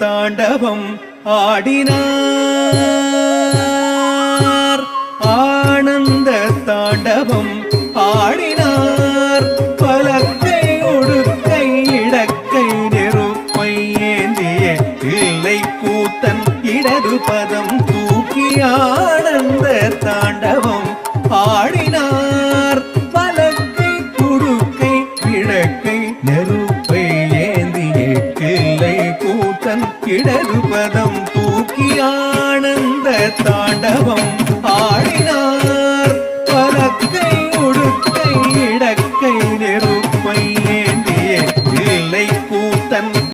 தாண்டவம் ஆடினார். ஆனந்த தாண்டவம் ஆடினார். பலக்கை உடுக்கை இடக்கை நெருப்பை ஏந்திய இல்லை கூத்தன் இடது பதம் தூக்கி ஆனந்த தாண்டவம் ஆடினார். பலக்கை குடுக்கை இடக்கை நெருப்பை ஏந்திய இல்லை கூத்தன் இடது பதம் தூக்கி ஆனந்த தாண்டவம்